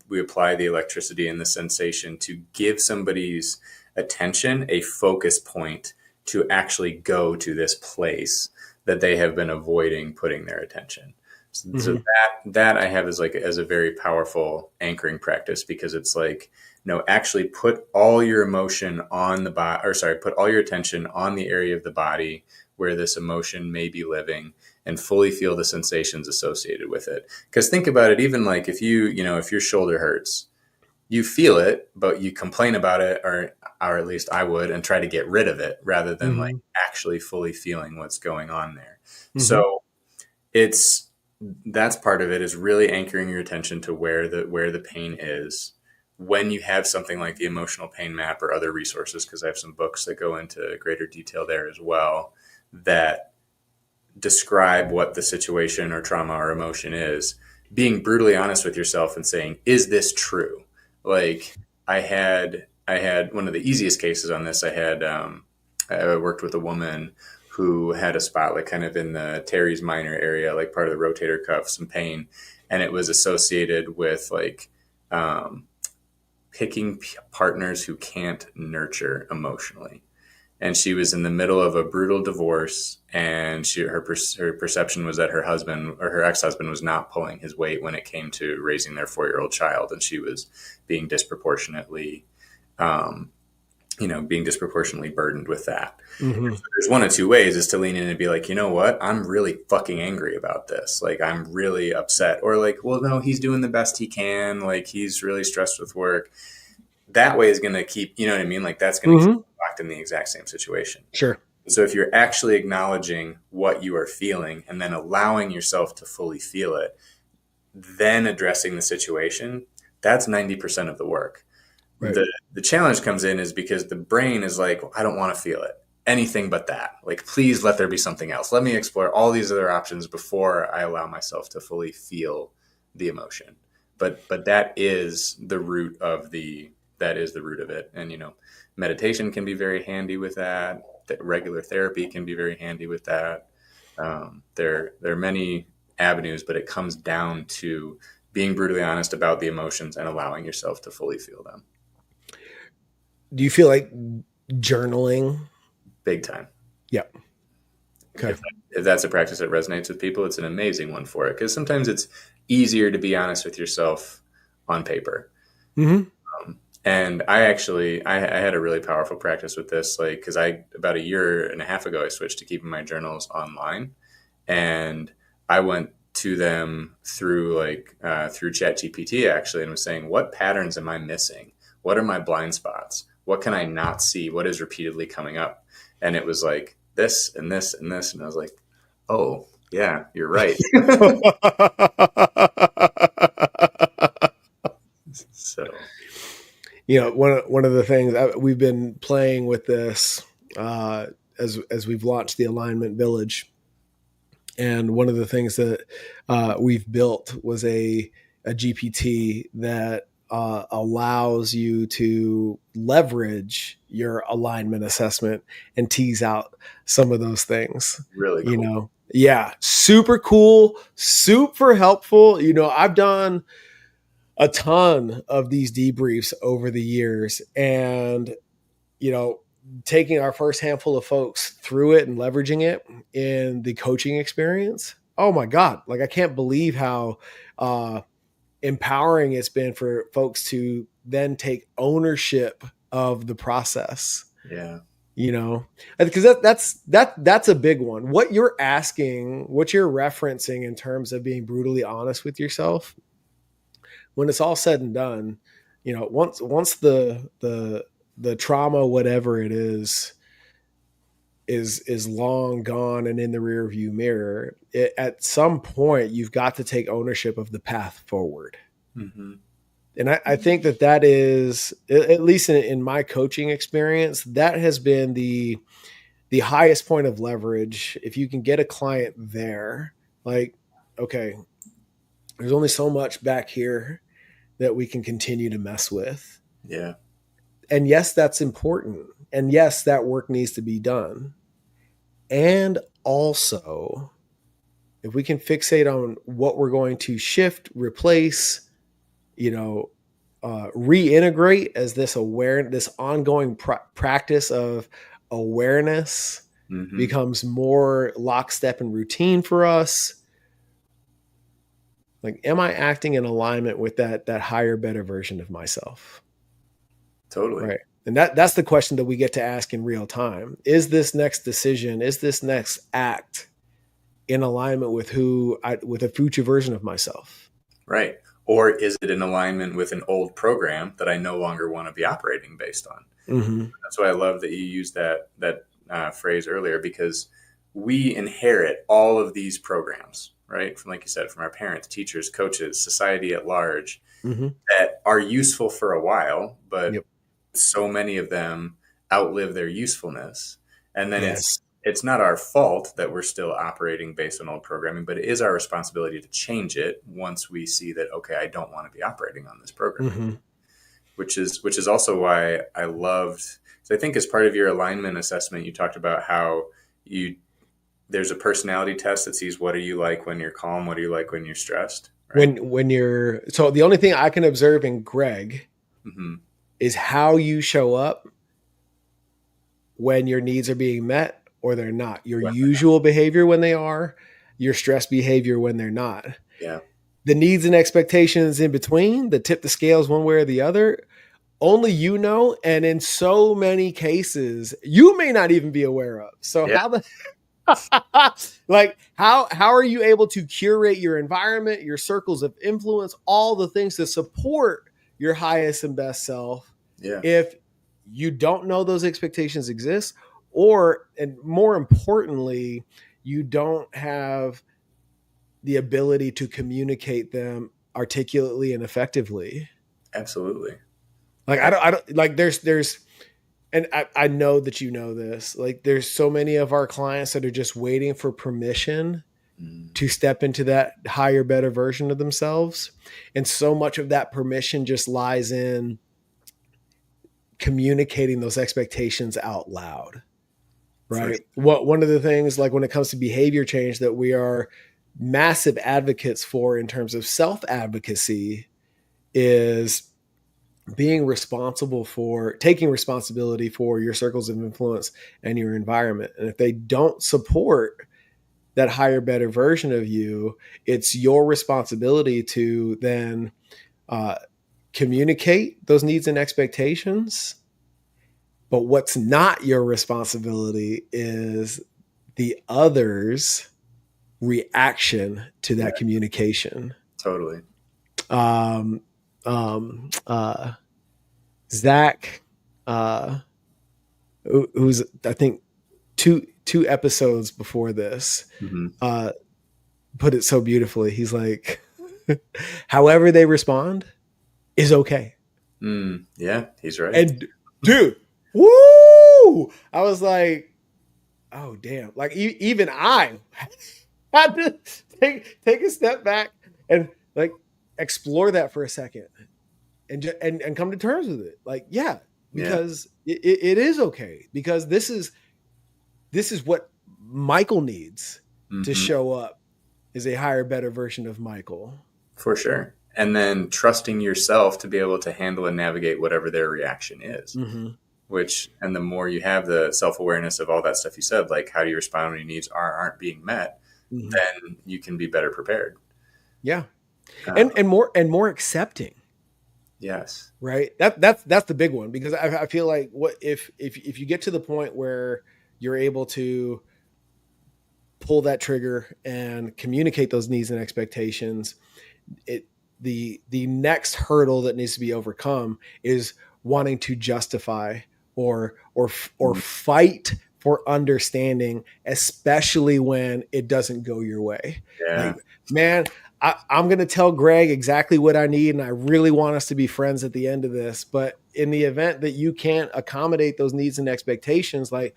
we apply the electricity and the sensation to give somebody's attention a focus point to actually go to this place that they have been avoiding putting their attention. So Mm-hmm. that I have as a very powerful anchoring practice, because it's like, no, actually put all your emotion on the body, or sorry, put all your attention on the area of the body where this emotion may be living, and fully feel the sensations associated with it. Because think about it, even like if if your shoulder hurts, you feel it, but you complain about it, or at least I would, and try to get rid of it rather than like Mm-hmm. actually fully feeling what's going on there. Mm-hmm. So it's that's part of it, is really anchoring your attention to where the pain is. When you have something like the emotional pain map or other resources, because I have some books that go into greater detail there as well, that describe what the situation or trauma or emotion is, being brutally honest with yourself and saying, is this true? Like, I had one of the easiest cases on this. I worked with a woman who had a spot like kind of in the teres minor area, like part of the rotator cuff, some pain, and it was associated with like picking partners who can't nurture emotionally. and she was in the middle of a brutal divorce, and her perception was that her husband or her ex-husband was not pulling his weight when it came to raising their 4-year-old child, and she was being disproportionately being disproportionately burdened with that. Mm-hmm. So there's one of two ways, is to lean in and be like, you know what, I'm really fucking angry about this. Like, I'm really upset. Or like, well, no, he's doing the best he can. Like, he's really stressed with work. That way is going to keep, you know what I mean? Like, that's going to keep you locked in the exact same situation. Sure. So if you're actually acknowledging what you are feeling and then allowing yourself to fully feel it, then addressing the situation, that's 90% of the work. Right. The challenge comes in is because the brain is like, I don't want to feel it. Anything but that. Like, please let there be something else. Let me explore all these other options before I allow myself to fully feel the emotion. But that is the root of it. And, meditation can be very handy with that. Regular therapy can be very handy with that. There are many avenues, but it comes down to being brutally honest about the emotions and allowing yourself to fully feel them. Do you feel like journaling? Big time. Yeah. Okay. If that's a practice that resonates with people, it's an amazing one for it, because sometimes it's easier to be honest with yourself on paper. Mm-hmm. And I had a really powerful practice with this, like, because about a year and a half ago, I switched to keeping my journals online, and I went to them through ChatGPT actually, and was saying, what patterns am I missing? What are my blind spots? What can I not see? What is repeatedly coming up? And it was like this and this and this. And I was like, oh, yeah, you're right. So, one of the things we've been playing with this as we've launched the Alignment Village. And one of the things that we've built was a GPT that allows you to leverage your alignment assessment and tease out some of those things. Really cool. Yeah, super cool, super helpful. I've done a ton of these debriefs over the years, and taking our first handful of folks through it and leveraging it in the coaching experience. Oh my God. Like, I can't believe how empowering it's been for folks to then take ownership of the process. Yeah. Because that's a big one. What you're referencing in terms of being brutally honest with yourself, when it's all said and done, once the trauma, whatever it is long gone and in the rear view mirror, at some point you've got to take ownership of the path forward. Mm-hmm. And I think that is, at least in my coaching experience, that has been the highest point of leverage. If you can get a client there, like, okay, there's only so much back here that we can continue to mess with. Yeah. And yes, that's important. And yes, that work needs to be done. And also, if we can fixate on what we're going to shift, replace, reintegrate as this ongoing practice of awareness becomes more lockstep and routine for us. Like, am I acting in alignment with that higher, better version of myself? Totally. Right. And that's the question that we get to ask in real time. Is this next decision, is this next act in alignment with with a future version of myself? Right. Or is it in alignment with an old program that I no longer want to be operating based on? Mm-hmm. That's why I love that you used that phrase earlier, because we inherit all of these programs, right? From, like you said, from our parents, teachers, coaches, society at large, that are useful for a while, but so many of them outlive their usefulness. And then it's not our fault that we're still operating based on old programming, but it is our responsibility to change it once we see that, okay, I don't want to be operating on this program, which is also why I loved, so I think as part of your alignment assessment, you talked about how there's a personality test that sees what are you like when you're calm, what are you like when you're stressed. Right? So the only thing I can observe in Greg is how you show up when your needs are being met or they're not, your usual behavior when they are, your stress behavior when they're not. Yeah. The needs and expectations in between, that tip the scales one way or the other, only you know. And in so many cases, you may not even be aware of. So Yeah. how the like how are you able to curate your environment, your circles of influence, all the things to support your highest and best self, Yeah. if you don't know those expectations exist, or, and more importantly, you don't have the ability to communicate them articulately and effectively? Absolutely. Like I don't like there's and I know that you know this, like there's so many of our clients that are just waiting for permission to step into that higher, better version of themselves. And so much of that permission just lies in communicating those expectations out loud. Right. One of the things, like when it comes to behavior change, that we are massive advocates for in terms of self advocacy is being responsible for taking responsibility for your circles of influence and your environment. And if they don't support that higher, better version of you, it's your responsibility to then communicate those needs and expectations. But what's not your responsibility is the other's reaction to that communication. Totally. Zach, who's I think two episodes before this, put it so beautifully. He's like, however they respond is okay. Yeah, he's right. And dude, woo! I was like, oh damn! Like even I had to take a step back and like explore that for a second, and come to terms with it. Like, yeah, because it is okay, because this is what Mycal needs to show up, is a higher, better version of Mycal. For sure. And then trusting yourself to be able to handle and navigate whatever their reaction is. Which, and the more you have the self-awareness of all that stuff you said, like how do you respond when your needs aren't being met, then you can be better prepared. Yeah. And more accepting. Yes. Right. That's the big one, because I feel like what if you get to the point where you're able to pull that trigger and communicate those needs and expectations, the next hurdle that needs to be overcome is wanting to justify or fight for understanding, especially when it doesn't go your way. Yeah. Like, man, I'm going to tell Greg exactly what I need, and I really want us to be friends at the end of this. But in the event that you can't accommodate those needs and expectations, like,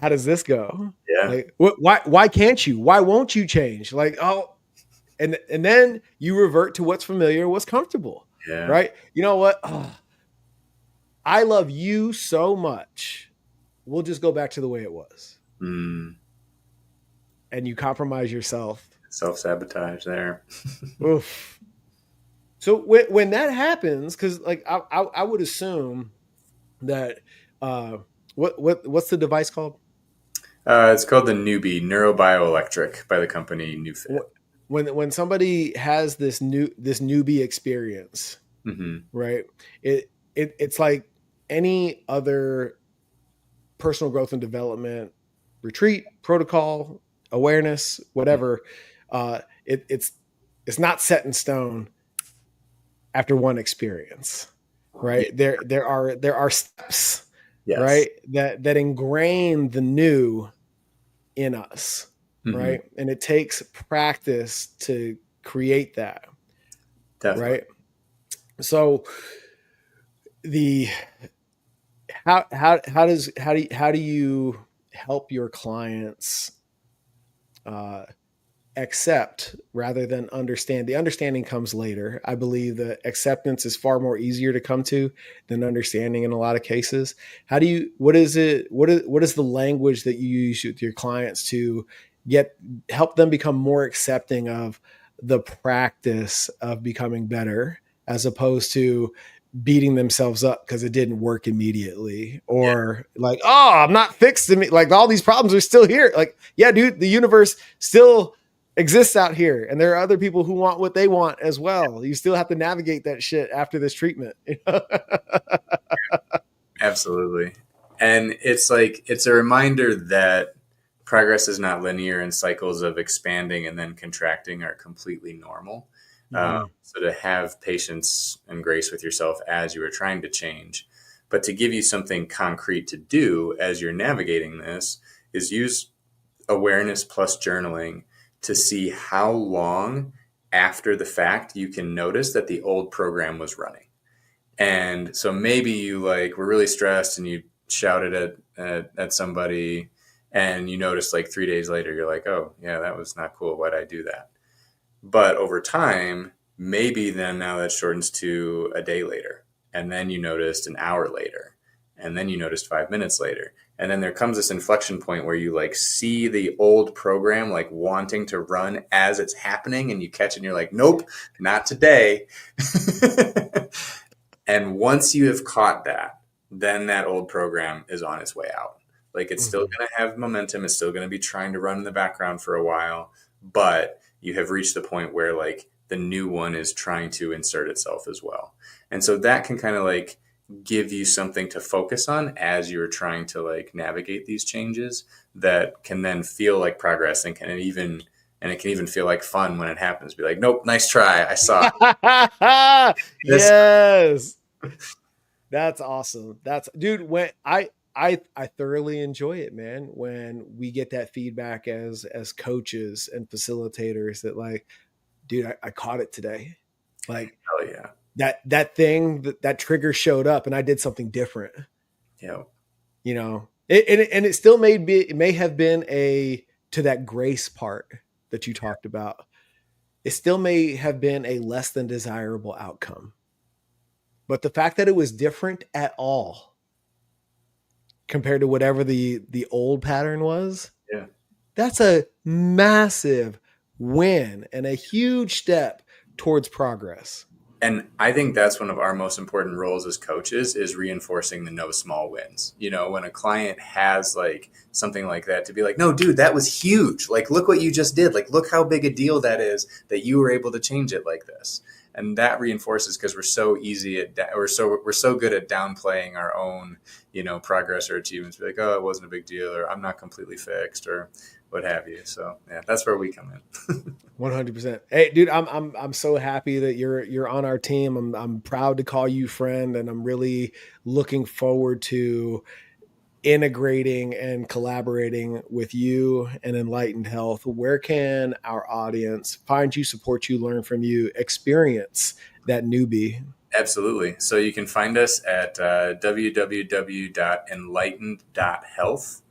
how does this go? Yeah. Like, why can't you? Why won't you change? Like, oh, and then you revert to what's familiar, what's comfortable. Yeah. Right. You know what? Oh, I love you so much. We'll just go back to the way it was. And you compromise yourself. Self-sabotage there. Oof. So when that happens, because like I would assume that what's the device called? It's called the Newbie, Neurobioelectric, by the company NewFit. When somebody has this newbie experience, right? It's like any other personal growth and development retreat, protocol, awareness, whatever. It's not set in stone after one experience, right? There are steps, right? That ingrain the new in us, right? And it takes practice to create that. Definitely. Right? So how do you help your clients accept rather than understand? The understanding comes later. I believe that acceptance is far more easier to come to than understanding in a lot of cases. What is the language that you use with your clients to help them become more accepting of the practice of becoming better, as opposed to beating themselves up because it didn't work immediately, or like, oh, I'm not fixed. Like all these problems are still here. Like, yeah, dude, the universe still exists out here, and there are other people who want what they want as well. You still have to navigate that shit after this treatment. Absolutely. And it's like, it's a reminder that progress is not linear, and cycles of expanding and then contracting are completely normal. So to have patience and grace with yourself as you are trying to change, but to give you something concrete to do as you're navigating this, is use awareness plus journaling to see how long after the fact you can notice that the old program was running. And so maybe you like were really stressed and you shouted at somebody, and you noticed like 3 days later, you're like, oh yeah, that was not cool. Why'd I do that? But over time, maybe then now that shortens to a day later. And then you noticed an hour later. And then you noticed 5 minutes later. And then there comes this inflection point where you like see the old program like wanting to run as it's happening, and you catch it and you're like, nope, not today. And once you have caught that, then that old program is on its way out. Like it's still going to have momentum. It's still going to be trying to run in the background for a while, but you have reached the point where like the new one is trying to insert itself as well. And so that can kind of like give you something to focus on as you're trying to like navigate these changes, that can then feel like progress, and it can even feel like fun when it happens. Be like, nope, nice try. I saw it. Yes. That's awesome. That's, dude, when I thoroughly enjoy it, man, when we get that feedback as coaches and facilitators that like, dude, I caught it today. Like, Oh yeah. that thing, that trigger showed up and I did something different. Yeah. You know, and it still may have been to that grace part that you talked about. It still may have been a less than desirable outcome. But the fact that it was different at all compared to whatever the old pattern was, Yeah. that's a massive win and a huge step towards progress. And I think that's one of our most important roles as coaches, is reinforcing the no small wins. You know, when a client has like something like that, to be like, no, dude, that was huge. Like, look what you just did. Like, look how big a deal that is that you were able to change it like this. And that reinforces, because we're so good at downplaying our own, you know, progress or achievements. Be like, oh, it wasn't a big deal, or I'm not completely fixed, or what have you. So yeah, that's where we come in. 100%. Hey, dude, I'm so happy that you're on our team. I'm proud to call you friend, and I'm really looking forward to integrating and collaborating with you and Enlightened Health. Where can our audience find you, support you, learn from you, experience that newbie? Absolutely. So you can find us at www.enlightened.health.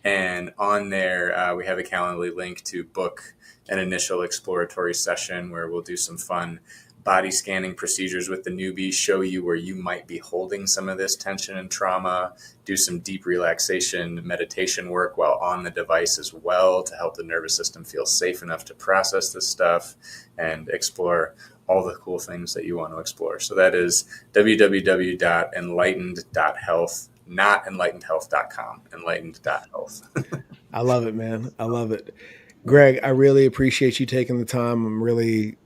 And on there, we have a Calendly link to book an initial exploratory session where we'll do some fun body scanning procedures with the newbie, show you where you might be holding some of this tension and trauma, do some deep relaxation meditation work while on the device as well, to help the nervous system feel safe enough to process this stuff and explore all the cool things that you want to explore. So that is www.enlightened.health, not enlightenedhealth.com, enlightened.health. I love it, man. I love it. Greg, I really appreciate you taking the time. I'm really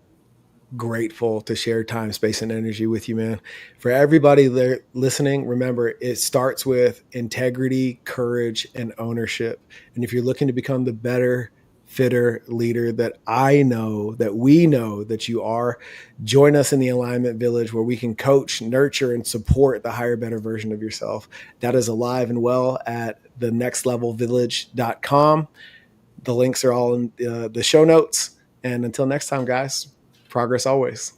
grateful to share time, space, and energy with you, man. For everybody there listening, remember, it starts with integrity, courage, and ownership. And if you're looking to become the better, fitter leader that we know that you are, join us in the Alignment Village, where we can coach, nurture, and support the higher, better version of yourself. That is alive and well at thenextlevelvillage.com. The links are all in the show notes. And until next time, guys, progress always.